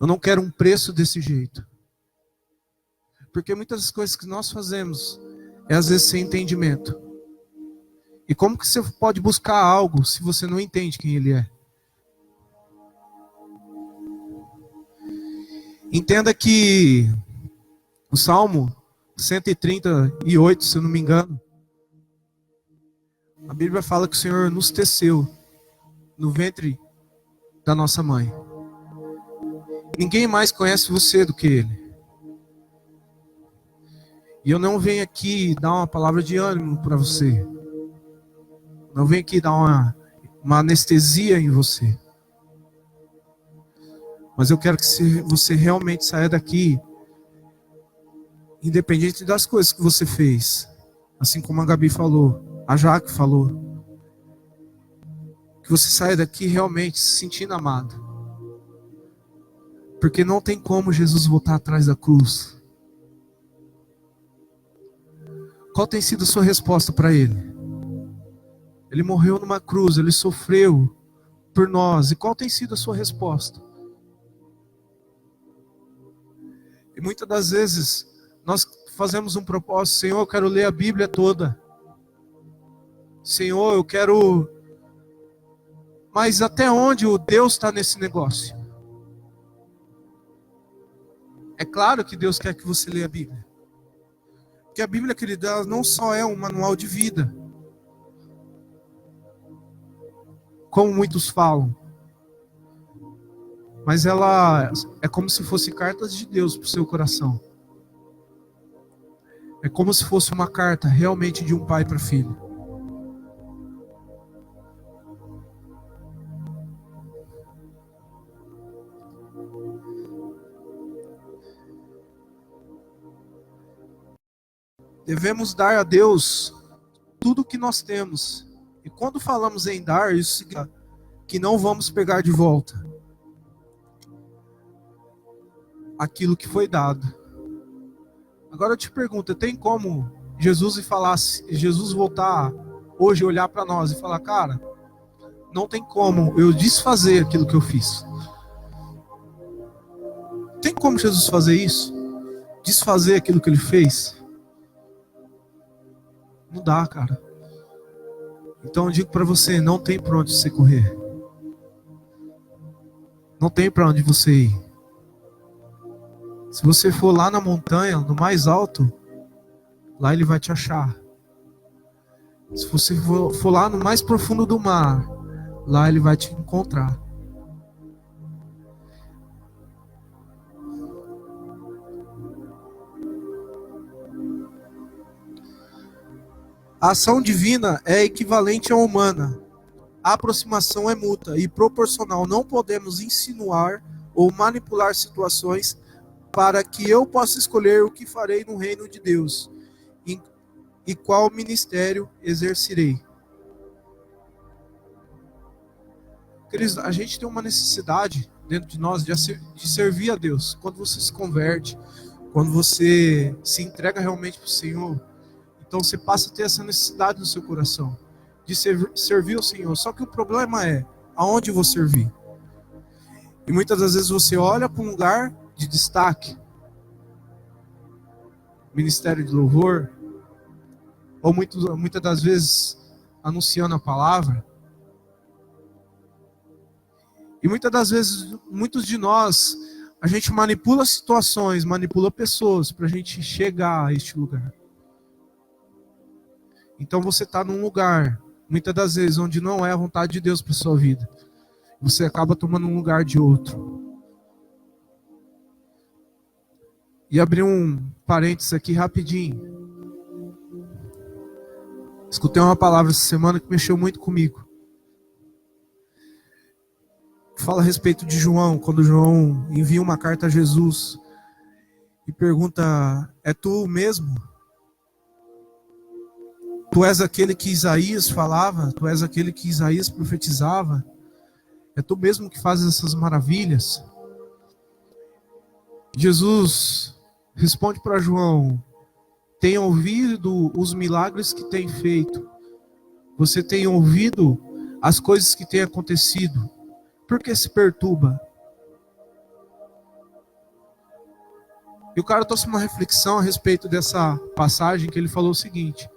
Eu não quero um preço desse jeito. Porque muitas das coisas que nós fazemos é às vezes sem entendimento. E como que você pode buscar algo se você não entende quem Ele é? Entenda que o Salmo 138, se eu não me engano, a Bíblia fala que o Senhor nos teceu no ventre da nossa mãe. Ninguém mais conhece você do que Ele. E eu não venho aqui dar uma palavra de ânimo para você. Não venho aqui dar uma anestesia em você. Mas eu quero que você realmente saia daqui, independente das coisas que você fez. Assim como a Gabi falou, a Jaque falou. Que você saia daqui realmente se sentindo amado. Porque não tem como Jesus voltar atrás da cruz. Qual tem sido a sua resposta para Ele? Ele morreu numa cruz, Ele sofreu por nós. E qual tem sido a sua resposta? E muitas das vezes nós fazemos um propósito: Senhor, eu quero ler a Bíblia toda. Senhor, eu quero... Mas até onde o Deus está nesse negócio? É claro que Deus quer que você leia a Bíblia. Porque a Bíblia, querida, não só é um manual de vida, como muitos falam, mas ela é como se fosse cartas de Deus para o seu coração. É como se fosse uma carta realmente de um pai para filho. Devemos dar a Deus tudo o que nós temos. E quando falamos em dar, isso significa que não vamos pegar de volta aquilo que foi dado. Agora eu te pergunto, tem como Jesus voltar hoje, olhar para nós e falar: cara, não tem como eu desfazer aquilo que eu fiz? Tem como Jesus fazer isso? Desfazer aquilo que Ele fez? Não dá, cara. Então eu digo para você, não tem para onde você correr. Não tem para onde você ir. Se você for lá na montanha, no mais alto, lá Ele vai te achar. Se você for lá no mais profundo do mar, lá Ele vai te encontrar. A ação divina é equivalente à humana. A aproximação é mútua e proporcional. Não podemos insinuar ou manipular situações para que eu possa escolher o que farei no reino de Deus e qual ministério exercerei. Queridos, a gente tem uma necessidade dentro de nós de servir a Deus. Quando você se converte, quando você se entrega realmente para o Senhor, então você passa a ter essa necessidade no seu coração de servir o Senhor. Só que o problema é, aonde eu vou servir? E muitas das vezes você olha para um lugar de destaque, ministério de louvor, ou muitas das vezes anunciando a palavra. E muitas das vezes, muitos de nós, a gente manipula situações, manipula pessoas para a gente chegar a este lugar. Então você está num lugar, muitas das vezes, onde não é a vontade de Deus para a sua vida. Você acaba tomando um lugar de outro. E abrir um parênteses aqui rapidinho. Escutei uma palavra essa semana que mexeu muito comigo. Fala a respeito de João, quando João envia uma carta a Jesus e pergunta: é tu mesmo? Tu és aquele que Isaías falava? Tu és aquele que Isaías profetizava? É tu mesmo que fazes essas maravilhas? Jesus responde para João: tem ouvido os milagres que tem feito. Você tem ouvido as coisas que tem acontecido. Por que se perturba? E o cara trouxe uma reflexão a respeito dessa passagem, que ele falou o seguinte: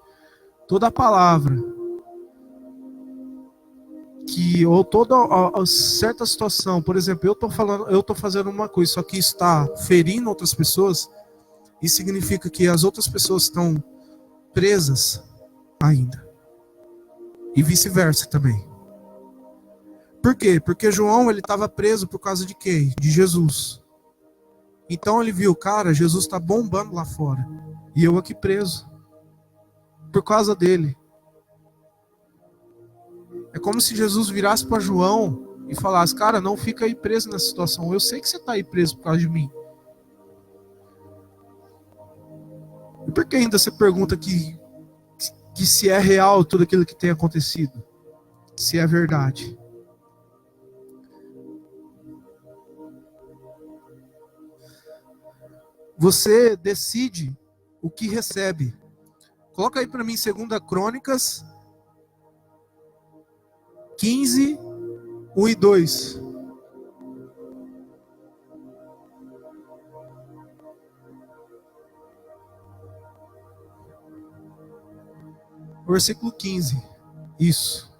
toda palavra que, ou toda certa situação, por exemplo, eu tô fazendo uma coisa, só que está ferindo outras pessoas, isso significa que as outras pessoas estão presas ainda. E vice-versa também. Por quê? Porque João, ele estava preso por causa de quem? De Jesus. Então ele viu, cara, Jesus está bombando lá fora. E eu aqui preso. Por causa dele. É como se Jesus virasse para João e falasse, cara, não fica aí preso nessa situação. Eu sei que você está aí preso por causa de mim. E por que ainda você pergunta que se é real tudo aquilo que tem acontecido? Se é verdade. Você decide o que recebe. Coloca aí para mim 2 Crônicas 15, 1 e 2. Versículo 15. Isso.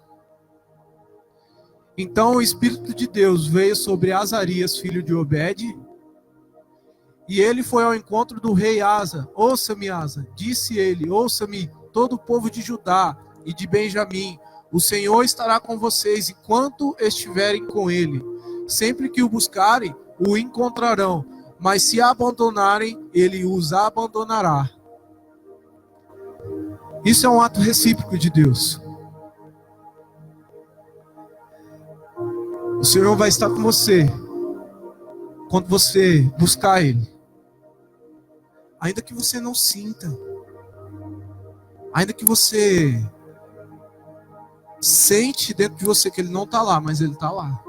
Então o Espírito de Deus veio sobre Azarias, filho de Obed, e ele foi ao encontro do rei Asa. Ouça-me, Asa, disse ele, ouça-me, todo o povo de Judá e de Benjamim. O Senhor estará com vocês enquanto estiverem com ele. Sempre que o buscarem, o encontrarão. Mas se abandonarem, ele os abandonará. Isso é um ato recíproco de Deus. O Senhor vai estar com você quando você buscar ele. Ainda que você não sinta. Ainda que você sente dentro de você que ele não está lá, mas ele está lá.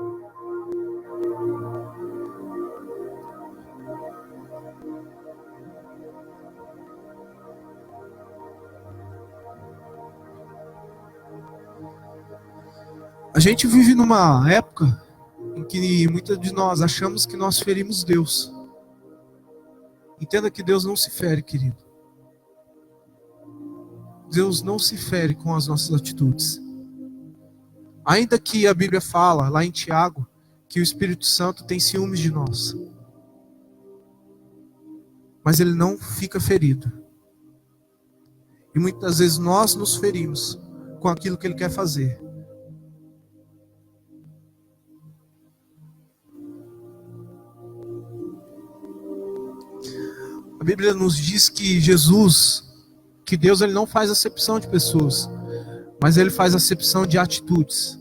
A gente vive numa época em que muitos de nós achamos que nós ferimos Deus. Entenda que Deus não se fere, querido. Deus não se fere com as nossas atitudes. Ainda que a Bíblia fala, lá em Tiago, que o Espírito Santo tem ciúmes de nós. Mas ele não fica ferido. E muitas vezes nós nos ferimos com aquilo que ele quer fazer. A Bíblia nos diz que que Deus ele não faz acepção de pessoas, mas ele faz acepção de atitudes.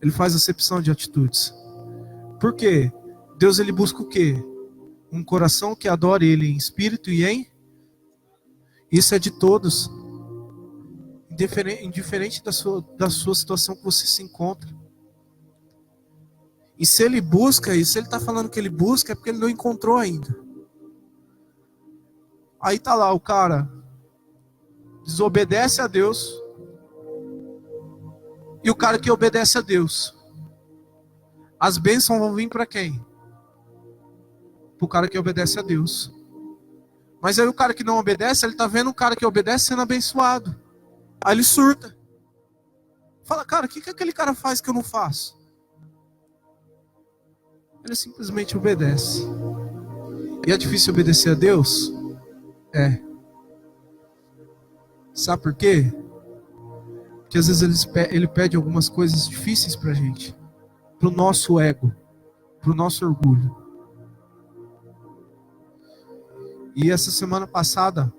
Ele faz acepção de atitudes. Por quê? Deus ele busca o quê? Um coração que adore ele em espírito e em... Isso é de todos. Indiferente da sua situação que você se encontra. E se ele busca, e se ele está falando que ele busca, é porque ele não encontrou ainda. Aí tá lá o cara, desobedece a Deus, e o cara que obedece a Deus. As bênçãos vão vir para quem? Para o cara que obedece a Deus. Mas aí o cara que não obedece, ele tá vendo o cara que obedece sendo abençoado. Aí ele surta. Fala, cara, o que aquele cara faz que eu não faço? Ele simplesmente obedece. E é difícil obedecer a Deus? É. Sabe por quê? Porque às vezes ele pede algumas coisas difíceis pra gente. Pro nosso ego. Pro nosso orgulho. E essa semana passada,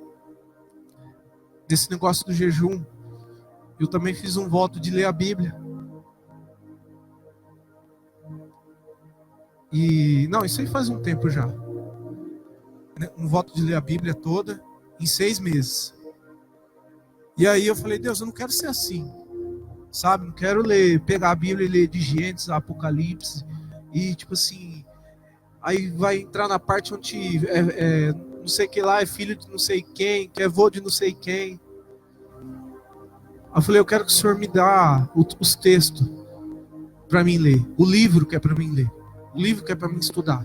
desse negócio do jejum, eu também fiz um voto de ler a Bíblia. E, não, isso aí faz um tempo já. Um voto de ler a Bíblia toda em 6 meses. E aí eu falei, Deus, eu não quero ser assim. Sabe, não quero pegar a Bíblia e ler de Gênesis, Apocalipse. E tipo assim, aí vai entrar na parte onde não sei o que lá, é filho de não sei quem, que é vô de não sei quem. Aí eu falei, eu quero que o Senhor me dá os textos para mim ler. O livro que é para mim ler. O livro que é para mim estudar.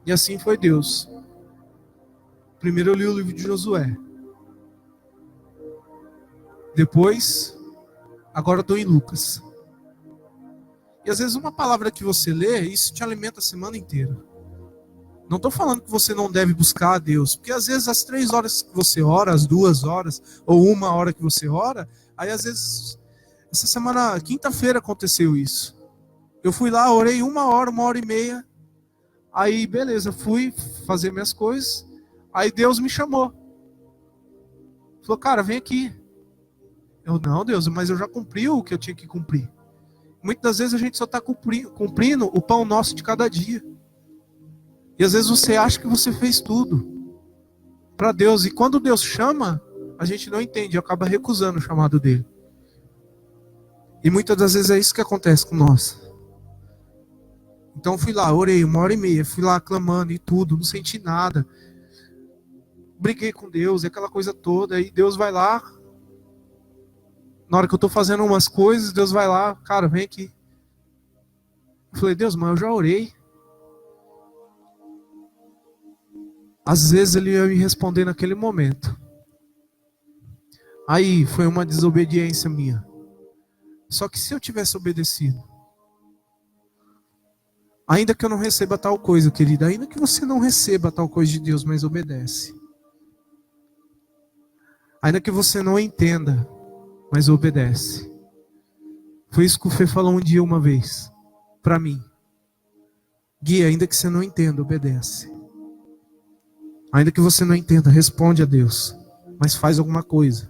E assim foi Deus. Primeiro eu li o livro de Josué. Depois, agora eu estou em Lucas. E às vezes uma palavra que você lê, isso te alimenta a semana inteira. Não estou falando que você não deve buscar a Deus, porque às vezes as 3 horas que você ora, as 2 horas, ou 1 hora que você ora, aí às vezes, essa semana, quinta-feira aconteceu isso. Eu fui lá, orei 1 hora, 1 hora e meia, aí beleza, fui fazer minhas coisas, aí Deus me chamou. Falou, cara, vem aqui. Eu, não, Deus, mas eu já cumpri o que eu tinha que cumprir. Muitas das vezes a gente só está cumprindo o pão nosso de cada dia. E às vezes você acha que você fez tudo para Deus. E quando Deus chama, a gente não entende, acaba recusando o chamado dele. E muitas das vezes é isso que acontece com nós. Então fui lá, orei 1 hora e meia, fui lá clamando e tudo, não senti nada. Briguei com Deus, aquela coisa toda. E Deus vai lá. Na hora que eu estou fazendo umas coisas, Deus vai lá, cara, vem aqui. Eu falei, Deus, mas eu já orei. Às vezes ele ia me responder naquele momento. Aí foi uma desobediência minha. Só que se eu tivesse obedecido, ainda que eu não receba tal coisa, querida, ainda que você não receba tal coisa de Deus, mas obedece. Ainda que você não entenda, mas obedece. Foi isso que o Fê falou um dia, uma vez, para mim. Gui, ainda que você não entenda, obedece. Ainda que você não entenda, responde a Deus, mas faz alguma coisa.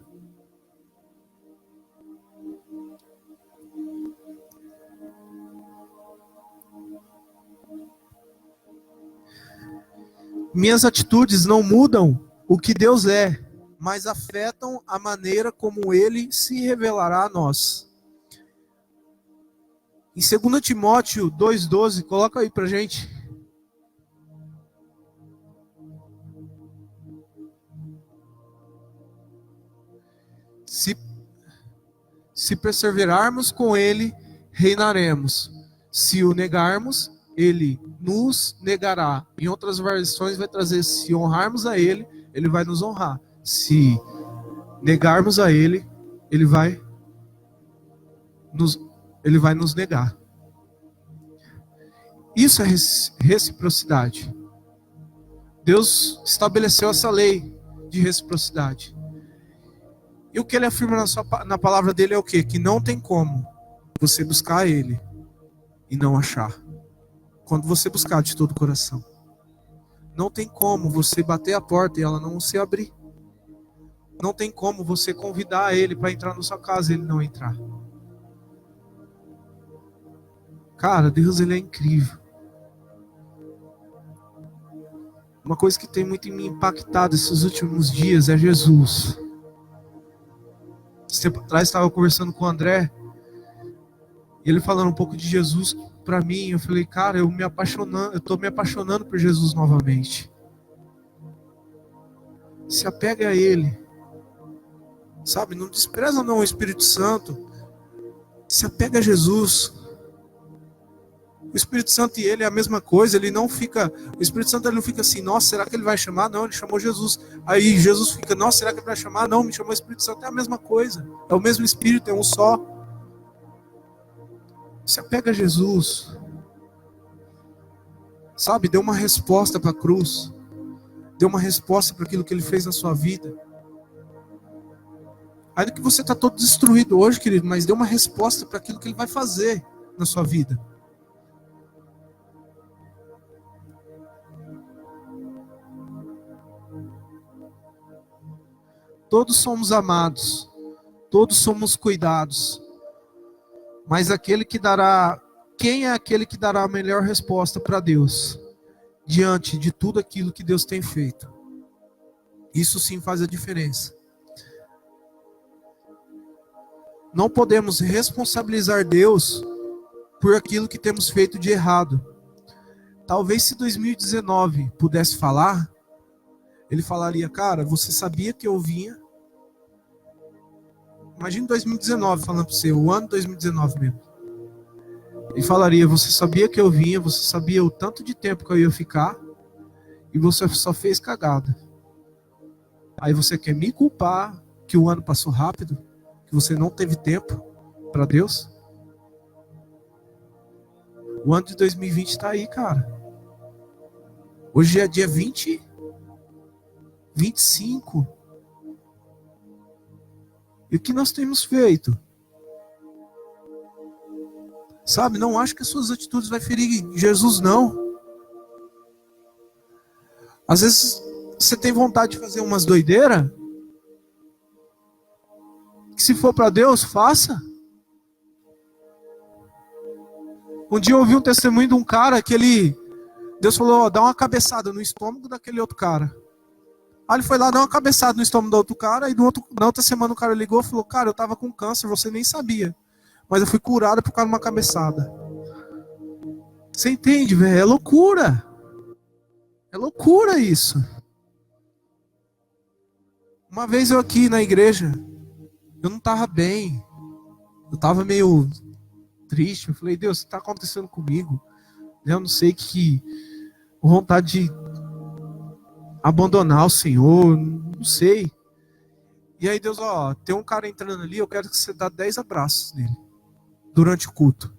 Minhas atitudes não mudam o que Deus é, mas afetam a maneira como Ele se revelará a nós. Em 2 Timóteo 2,12, coloca aí pra gente. Se perseverarmos com Ele, reinaremos. Se o negarmos, Ele nos negará. Em outras versões vai trazer, se honrarmos a Ele, Ele vai nos honrar. Se negarmos a Ele, Ele vai nos negar. Isso é reciprocidade. Deus estabeleceu essa lei de reciprocidade. E o que ele afirma na palavra dele é o quê? Que não tem como você buscar ele e não achar. Quando você buscar de todo o coração. Não tem como você bater a porta e ela não se abrir. Não tem como você convidar ele para entrar na sua casa e ele não entrar. Cara, Deus, ele é incrível. Uma coisa que tem muito me impactado esses últimos dias é Jesus. Esse tempo atrás estava conversando com o André, e ele falando um pouco de Jesus para mim. Eu falei, cara, eu estou me apaixonando por Jesus novamente. Se apega a Ele, sabe? Não despreza não o Espírito Santo. Se apega a Jesus. O Espírito Santo e ele é a mesma coisa. Ele não fica, o Espírito Santo ele não fica assim, nossa, será que ele vai chamar? Não, ele chamou Jesus. Aí Jesus fica, nossa, será que ele vai chamar? Não, me chamou o Espírito Santo. É a mesma coisa. É o mesmo Espírito, é um só. Se apega a Jesus. Sabe, dê uma resposta para a cruz. Dê uma resposta para aquilo que ele fez na sua vida. Ainda que você está todo destruído hoje, querido, mas dê uma resposta para aquilo que ele vai fazer na sua vida. Todos somos amados, todos somos cuidados, mas quem é aquele que dará a melhor resposta para Deus, diante de tudo aquilo que Deus tem feito? Isso sim faz a diferença. Não podemos responsabilizar Deus por aquilo que temos feito de errado. Talvez se 2019 pudesse falar, ele falaria, cara, você sabia que eu vinha? Imagina 2019 falando para você, o ano 2019 mesmo. Ele falaria, você sabia que eu vinha, você sabia o tanto de tempo que eu ia ficar, e você só fez cagada. Aí você quer me culpar que o ano passou rápido, que você não teve tempo para Deus? O ano de 2020 está aí, cara. Hoje é dia 20, 25. E o que nós temos feito? Sabe, não acho que as suas atitudes vai ferir Jesus, não. Às vezes você tem vontade de fazer umas doideiras, que se for para Deus, faça. Um dia eu ouvi um testemunho de um cara que Deus falou, dá uma cabeçada no estômago daquele outro cara. Aí ele foi lá dar uma cabeçada no estômago do outro cara, e na outra semana o cara ligou e falou, cara, eu tava com câncer, você nem sabia. Mas eu fui curado por causa de uma cabeçada. Você entende, velho? É loucura. É loucura isso. Uma vez eu aqui na igreja, eu não tava bem. Eu tava meio triste. Eu falei, Deus, o que tá acontecendo comigo? Eu não sei que vontade de abandonar o Senhor, não sei. E aí Deus, ó, tem um cara entrando ali, eu quero que você dê 10 abraços nele, durante o culto.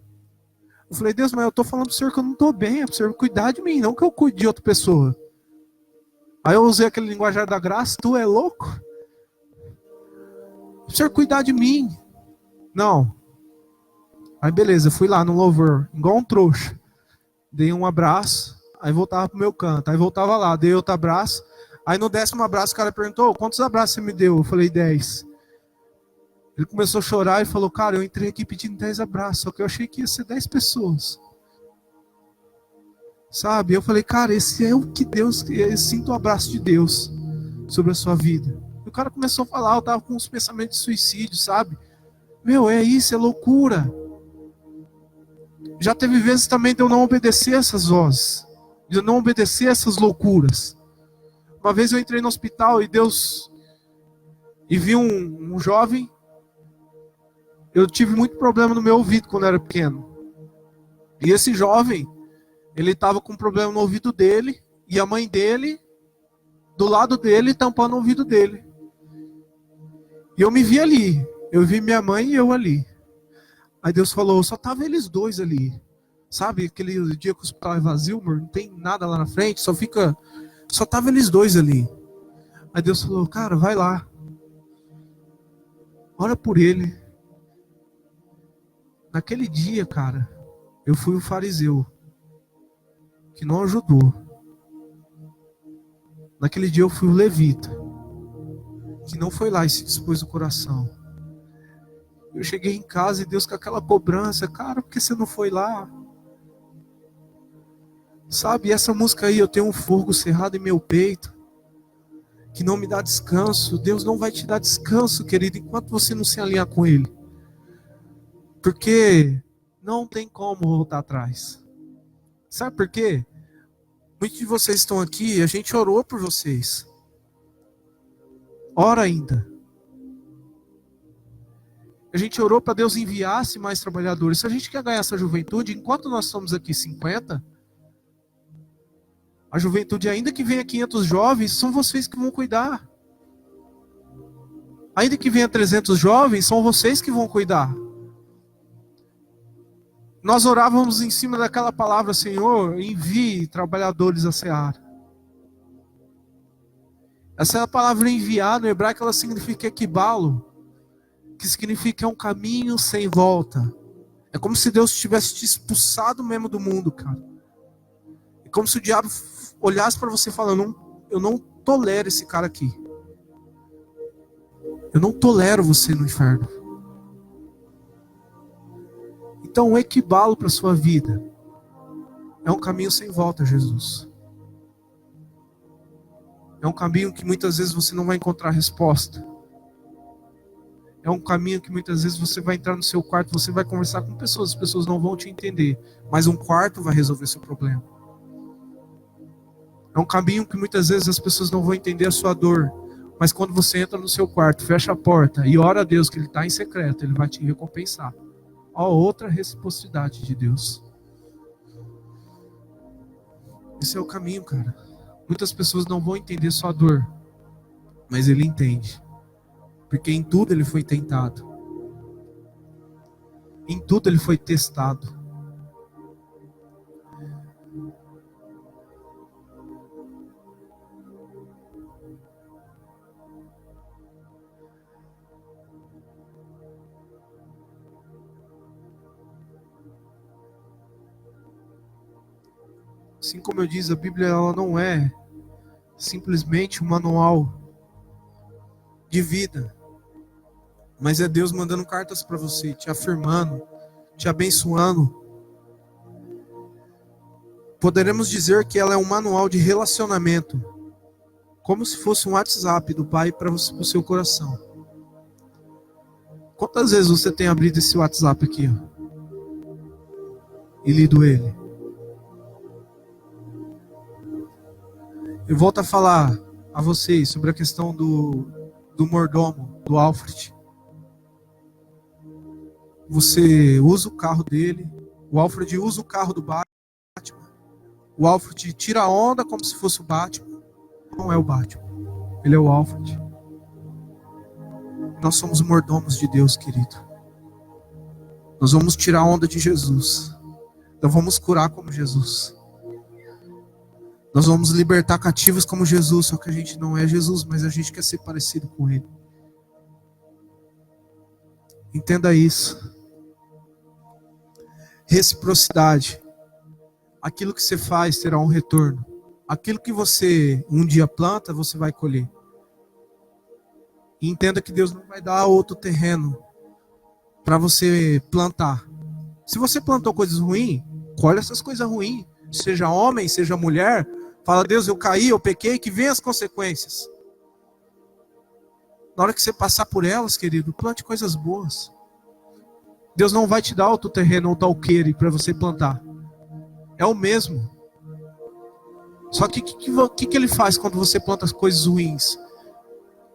Eu falei, Deus, mas eu tô falando pro Senhor que eu não tô bem, é pro Senhor cuidar de mim, não que eu cuide de outra pessoa. Aí eu usei aquele linguajar da graça, tu é louco? O Senhor cuidar de mim. Não. Aí beleza, eu fui lá no louvor, igual um trouxa. Dei um abraço, aí voltava pro meu canto. Aí voltava lá, dei outro abraço. Aí no 10º abraço o cara perguntou, quantos abraços você me deu? Eu falei, 10. Ele começou a chorar e falou, cara, eu entrei aqui pedindo 10 abraços, só que eu achei que ia ser 10 pessoas. Sabe? Eu falei, cara, esse é o que Deus, eu sinto o abraço de Deus sobre a sua vida. E o cara começou a falar, eu tava com uns pensamentos de suicídio, sabe? Meu, é isso, é loucura. Já teve vezes também de eu não obedecer essas vozes, de eu não obedecer essas loucuras. Uma vez eu entrei no hospital e vi um jovem. Eu tive muito problema no meu ouvido quando eu era pequeno. E esse jovem, ele estava com um problema no ouvido dele, e a mãe dele, do lado dele, tampando o ouvido dele. E eu me vi ali. Eu vi minha mãe e eu ali. Aí Deus falou, só tava eles dois ali. Sabe, aquele dia que o hospital é vazio, amor, não tem nada lá na frente, só tava eles dois ali. Aí Deus falou, cara, vai lá. Ora por ele. Naquele dia, cara, eu fui o fariseu que não ajudou. Naquele dia eu fui o levita que não foi lá e se dispôs o coração. Eu cheguei em casa e Deus com aquela cobrança, cara, por que você não foi lá? Sabe, essa música aí, eu tenho um fogo cerrado em meu peito, que não me dá descanso. Deus não vai te dar descanso, querido, enquanto você não se alinhar com Ele. Porque não tem como voltar atrás. Sabe por quê? Muitos de vocês estão aqui, a gente orou por vocês. Ora ainda. A gente orou para Deus enviasse mais trabalhadores. Se a gente quer ganhar essa juventude, enquanto nós estamos aqui 50, a juventude, ainda que venha 500 jovens, são vocês que vão cuidar. Ainda que venha 300 jovens, são vocês que vão cuidar. Nós orávamos em cima daquela palavra, Senhor, envie trabalhadores à seara. Essa palavra enviar, no hebraico, ela significa equibalo, que significa um caminho sem volta. É como se Deus tivesse te expulsado mesmo do mundo, cara. É como se o diabo olhasse para você falando, eu não tolero esse cara aqui. Eu não tolero você no inferno. Então, um equibalo para a sua vida é um caminho sem volta, Jesus. É um caminho que muitas vezes você não vai encontrar resposta. É um caminho que muitas vezes você vai entrar no seu quarto, você vai conversar com pessoas, as pessoas não vão te entender, mas um quarto vai resolver seu problema. É um caminho que muitas vezes as pessoas não vão entender a sua dor, mas quando você entra no seu quarto, fecha a porta e ora a Deus que Ele está em secreto, Ele vai te recompensar. Ó, outra reciprocidade de Deus. Esse é o caminho, cara. Muitas pessoas não vão entender sua dor, mas ele entende. Porque em tudo ele foi tentado. Em tudo ele foi testado. Assim como eu disse, a Bíblia ela não é simplesmente um manual de vida, mas é Deus mandando cartas para você, te afirmando, te abençoando. Poderemos dizer que ela é um manual de relacionamento, como se fosse um WhatsApp do Pai para o seu coração. Quantas vezes você tem abrido esse WhatsApp aqui, ó, e lido ele? Eu volto a falar a vocês sobre a questão do mordomo, do Alfred. Você usa o carro dele, o Alfred usa o carro do Batman, o Alfred tira a onda como se fosse o Batman. Não é o Batman, ele é o Alfred. Nós somos mordomos de Deus, querido. Nós vamos tirar a onda de Jesus. Nós vamos curar como Jesus. Nós vamos libertar cativos como Jesus, só que a gente não é Jesus, mas a gente quer ser parecido com Ele. Entenda isso. Reciprocidade. Aquilo que você faz terá um retorno. Aquilo que você um dia planta, você vai colher. E entenda que Deus não vai dar outro terreno para você plantar. Se você plantou coisas ruins, colhe essas coisas ruins. Seja homem, seja mulher. Fala, Deus, eu caí, eu pequei, que venham as consequências. Na hora que você passar por elas, querido, plante coisas boas. Deus não vai te dar outro terreno ou talqueire para você plantar. É o mesmo. Só que o que ele faz quando você planta as coisas ruins?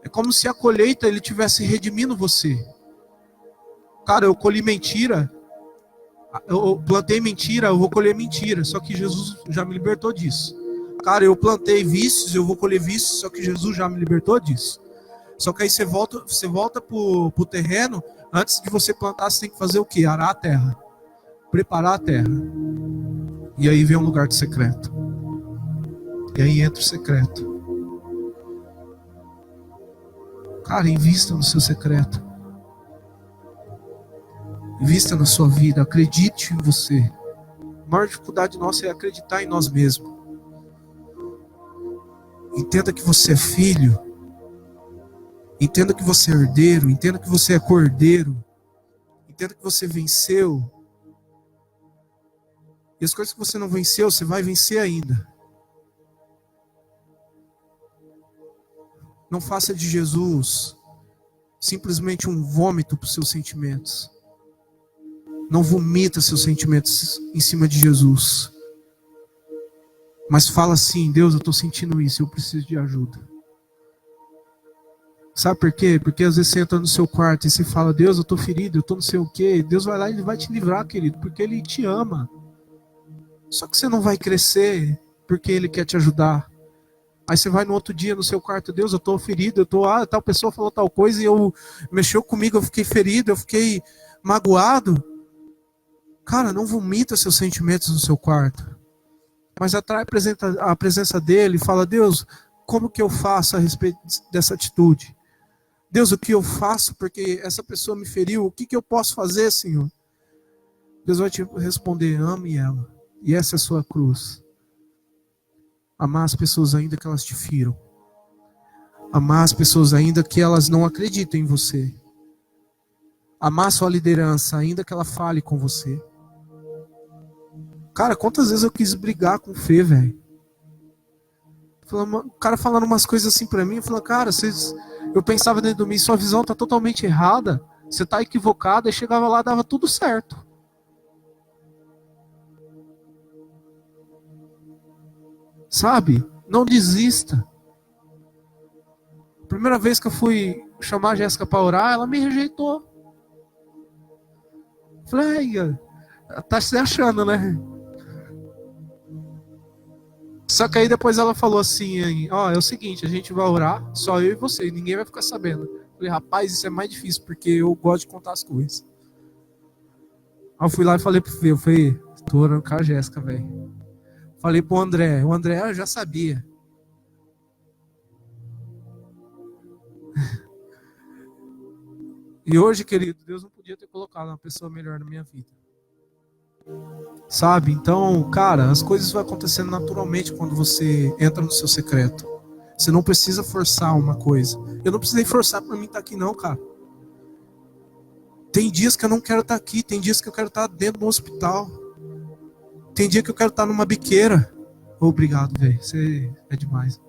É como se a colheita ele tivesse redimindo você. Cara, eu colhi mentira, eu plantei mentira, eu vou colher mentira. Só que Jesus já me libertou disso. Cara, eu plantei vícios, eu vou colher vícios, só que Jesus já me libertou disso. Só que aí você volta pro terreno, antes de você plantar, você tem que fazer o quê? Arar a terra, preparar a terra. E aí vem um lugar de secreto. E aí entra o secreto. Cara, invista no seu secreto. Invista na sua vida, acredite em você. A maior dificuldade nossa é acreditar em nós mesmos. Entenda que você é filho. Entenda que você é herdeiro. Entenda que você é cordeiro. Entenda que você venceu. E as coisas que você não venceu, você vai vencer ainda. Não faça de Jesus simplesmente um vômito para os seus sentimentos. Não vomita seus sentimentos em cima de Jesus. Mas fala assim, Deus, eu estou sentindo isso, eu preciso de ajuda. Sabe por quê? Porque às vezes você entra no seu quarto e você fala, Deus, eu estou ferido, eu estou não sei o quê. Deus vai lá e Ele vai te livrar, querido, porque Ele te ama. Só que você não vai crescer porque Ele quer te ajudar. Aí você vai no outro dia no seu quarto, Deus, eu estou ferido, tal pessoa falou tal coisa e mexeu comigo, eu fiquei ferido, eu fiquei magoado. Cara, não vomita seus sentimentos no seu quarto. Mas atrai a presença dele e fala, Deus, como que eu faço a respeito dessa atitude? Deus, o que eu faço porque essa pessoa me feriu? O que eu posso fazer, Senhor? Deus vai te responder, ame ela. E essa é a sua cruz. Amar as pessoas ainda que elas te firam. Amar as pessoas ainda que elas não acreditem em você. Amar a sua liderança ainda que ela fale com você. Cara, quantas vezes eu quis brigar com o Fê, velho? O cara falando umas coisas assim pra mim, eu falei, cara, eu pensava dentro de mim, sua visão tá totalmente errada, você tá equivocado, e chegava lá, dava tudo certo. Sabe? Não desista. Primeira vez que eu fui chamar a Jéssica pra orar, ela me rejeitou. Falei, tá se achando, né? Só que aí depois ela falou assim, ó, é o seguinte, a gente vai orar, só eu e você, ninguém vai ficar sabendo. Eu falei, rapaz, isso é mais difícil, porque eu gosto de contar as coisas. Aí eu fui lá e falei pro Fê, eu falei, tô orando com a Jéssica, velho. Falei pro André, o André já sabia. E hoje, querido, Deus não podia ter colocado uma pessoa melhor na minha vida. Sabe? Então, cara, as coisas vão acontecendo naturalmente quando você entra no seu secreto. Você não precisa forçar uma coisa. Eu não precisei forçar pra mim estar aqui não, cara. Tem dias que eu não quero estar aqui, tem dias que eu quero estar dentro do hospital. Tem dia que eu quero estar numa biqueira. Obrigado, velho. Você é demais.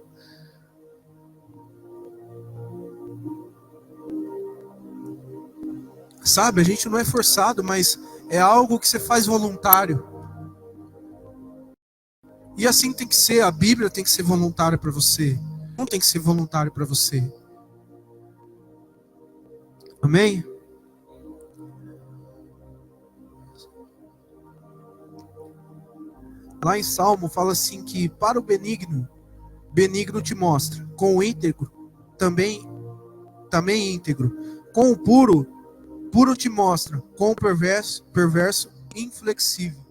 Sabe, a gente não é forçado, mas é algo que você faz voluntário. E assim tem que ser, a Bíblia tem que ser voluntária para você. Não tem que ser voluntário para você. Amém? Lá em Salmo fala assim que para o benigno, benigno te mostra. Com o íntegro, também íntegro. Com o puro, puro te mostra. Com o perverso, perverso, inflexível.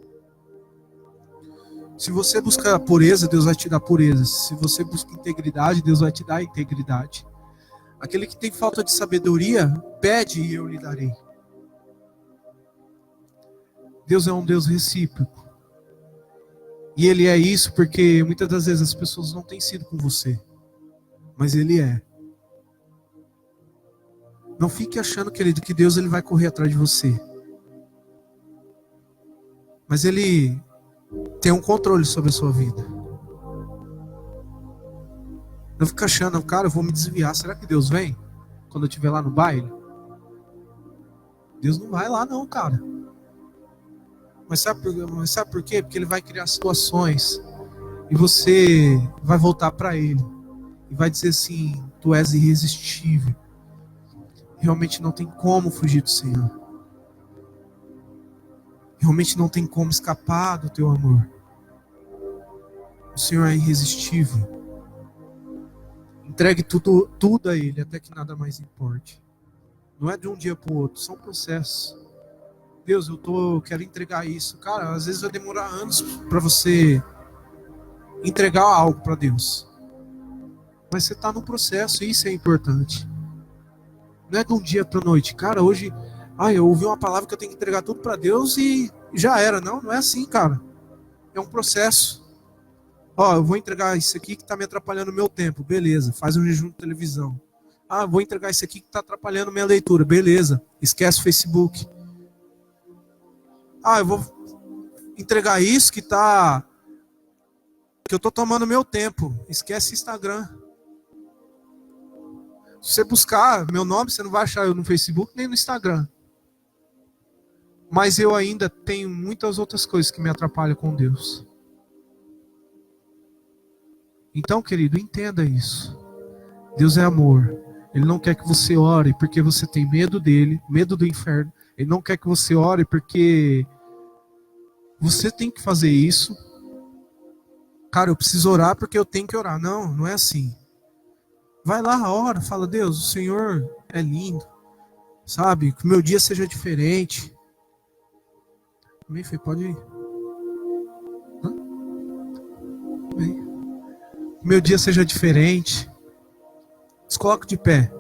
Se você busca pureza, Deus vai te dar pureza. Se você busca integridade, Deus vai te dar integridade. Aquele que tem falta de sabedoria, pede e eu lhe darei. Deus é um Deus recíproco. E Ele é isso porque muitas das vezes as pessoas não têm sido com você. Mas Ele é. Não fique achando, querido, que Deus ele vai correr atrás de você. Mas Ele tem um controle sobre a sua vida. Não fica achando, cara, eu vou me desviar. Será que Deus vem quando eu estiver lá no baile? Deus não vai lá não, cara. Mas sabe por quê? Porque Ele vai criar situações e você vai voltar para Ele e vai dizer assim, tu és irresistível. Realmente não tem como fugir do Senhor. Realmente não tem como escapar do teu amor. O Senhor é irresistível. Entregue tudo a Ele, até que nada mais importe. Não é de um dia para o outro, são processos. Deus, quero entregar isso. Cara, às vezes vai demorar anos para você entregar algo para Deus. Mas você está no processo, e isso é importante. Não é de um dia para a noite. Cara, hoje, eu ouvi uma palavra que eu tenho que entregar tudo para Deus e já era. Não é assim, cara. É um processo. Eu vou entregar isso aqui que está me atrapalhando o meu tempo. Beleza, faz um jejum de televisão. Vou entregar isso aqui que está atrapalhando minha leitura. Beleza, esquece o Facebook. Eu vou entregar isso que eu estou tomando meu tempo. Esquece Instagram. Se você buscar meu nome, você não vai achar eu no Facebook nem no Instagram. Mas eu ainda tenho muitas outras coisas que me atrapalham com Deus. Então, querido, entenda isso. Deus é amor. Ele não quer que você ore porque você tem medo dele, medo do inferno. Ele não quer que você ore porque você tem que fazer isso. Cara, eu preciso orar porque eu tenho que orar. Não, não é assim. Vai lá, ora, fala, Deus, o Senhor é lindo. Sabe? Que o meu dia seja diferente. Amém, Fê? Pode ir. Amém. Que o meu dia seja diferente. Se coloque de pé.